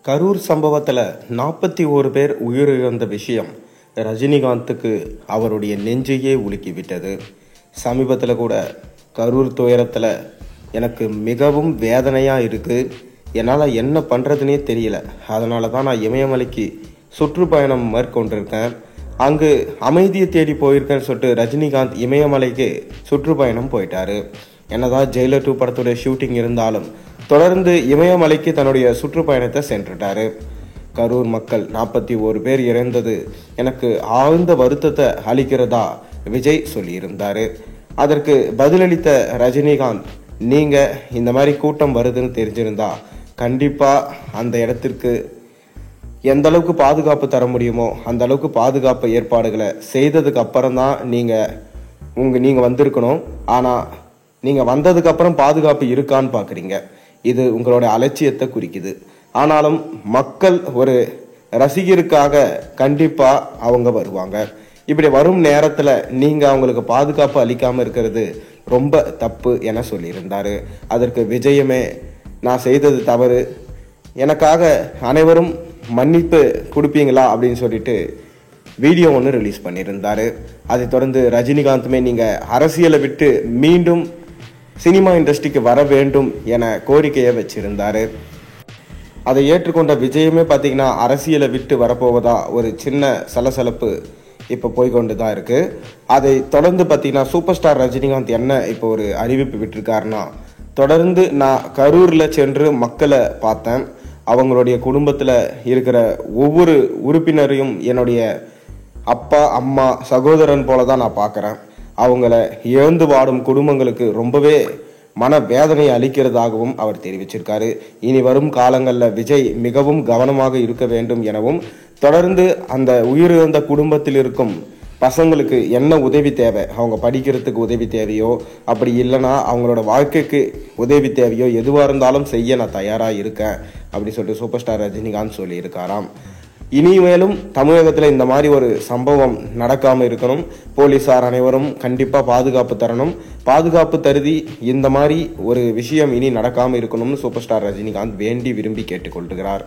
கரூர் சம்பவத்தில் 41 பேர் உயிரிழந்த விஷயம் ரஜினிகாந்துக்கு அவருடைய நெஞ்சையே உலுக்கிவிட்டது. சமீபத்தில் கூட கரூர் துயரத்தில் எனக்கு மிகவும் வேதனையாக இருக்குது. என்னால் என்ன பண்ணுறதுனே தெரியல. அதனால தான் நான் இமயமலைக்கு சுற்றுப்பயணம் மேற்கொண்டிருக்கேன். அங்கு அமைதியை தேடி போயிருக்கேன்னு சொல்லிட்டு ரஜினிகாந்த் இமயமலைக்கு சுற்றுப்பயணம் போயிட்டாரு. என்னதான் ஜெயிலர் 2 படத்துடைய ஷூட்டிங் இருந்தாலும் தொடர்ந்து இமயமலைக்கு தன்னுடைய சுற்றுப்பயணத்தை சென்றுட்டாரு. கரூர் மக்கள் 41 பேர் இறந்தது எனக்கு ஆழ்ந்த வருத்தத்தை அளிக்கிறதா விஜய் சொல்லியிருந்தாரு. அதற்கு பதிலளித்த ரஜினிகாந்த், நீங்க இந்த மாதிரி கூட்டம் வருதுன்னு தெரிஞ்சிருந்தா கண்டிப்பா அந்த இடத்திற்கு எந்த அளவுக்கு பாதுகாப்பு தர முடியுமோ அந்த அளவுக்கு பாதுகாப்பு ஏற்பாடுகளை செய்ததுக்கு அப்புறம் தான் நீங்க வந்திருக்கணும். ஆனா நீங்க வந்ததுக்கு அப்புறம் பாதுகாப்பு இருக்கான்னு பாக்குறீங்க. இது உங்களோட அலட்சியத்தை குறிக்குது. ஆனாலும் மக்கள் ஒரு ரசிகருக்காக கண்டிப்பா அவங்க வருவாங்க. இப்படி வரும் நேரத்துல நீங்க அவங்களுக்கு பாதுகாப்பு அளிக்காம இருக்கிறது ரொம்ப தப்பு என சொல்லியிருந்தாரு. அதற்கு விஜயமே, நான் செய்தது தவறு, எனக்காக அனைவரும் மன்னிப்பு கொடுப்பீங்களா அப்படின்னு சொல்லிட்டு வீடியோ ஒன்று ரிலீஸ் பண்ணியிருந்தாரு. அதை தொடர்ந்து ரஜினிகாந்துமே நீங்க அரசியலை விட்டு மீண்டும் சினிமா இண்டஸ்ட்ரிக்கு வர வேண்டும் என கோரிக்கையை வச்சிருந்தாரு. அதை ஏற்றுக்கொண்ட விஜயமே பார்த்தீங்கன்னா அரசியலை விட்டு வரப்போவதா ஒரு சின்ன சலசலப்பு இப்போ போய்கொண்டு தான் இருக்கு. அதை தொடர்ந்து பார்த்தீங்கன்னா சூப்பர் ஸ்டார் ரஜினிகாந்த் என்ன இப்போ ஒரு அறிவிப்பு விட்டிருக்காருன்னா, தொடர்ந்து நான் கரூரில் சென்று மக்களை பார்த்தேன். அவங்களுடைய குடும்பத்தில் இருக்கிற ஒவ்வொரு உறுப்பினரையும் என்னுடைய அப்பா அம்மா சகோதரன் போல தான் நான் பார்க்குறேன். அவங்கள இழந்து வாடும் குடும்பங்களுக்கு ரொம்பவே மன வேதனை அளிக்கிறதாகவும் அவர் தெரிவிச்சிருக்காரு. இனி வரும் காலங்களில் விஜய் மிகவும் கவனமாக இருக்க வேண்டும் எனவும், தொடர்ந்து அந்த உயிரிழந்த குடும்பத்தில் இருக்கும் பசங்களுக்கு என்ன உதவி தேவை, அவங்க படிக்கிறதுக்கு உதவி தேவையோ, அப்படி இல்லைன்னா அவங்களோட வாழ்க்கைக்கு உதவி தேவையோ, எதுவாக இருந்தாலும் செய்ய நான் தயாராக இருக்கேன் அப்படி சொல்லிட்டு சூப்பர் ஸ்டார் ரஜினிகாந்த் சொல்லியிருக்காராம். இனிமேலும் தமிழகத்தில் இந்த மாதிரி ஒரு சம்பவம் நடக்காமல் இருக்கணும். போலீசார் அனைவரும் கண்டிப்பாக பாதுகாப்பு தரணும். பாதுகாப்பு தருதி இந்த மாதிரி ஒரு விஷயம் இனி நடக்காமல் இருக்கணும்னு சூப்பர் ஸ்டார் ரஜினிகாந்த் வேண்டி விரும்பி கேட்டுக்கொள்கிறார்.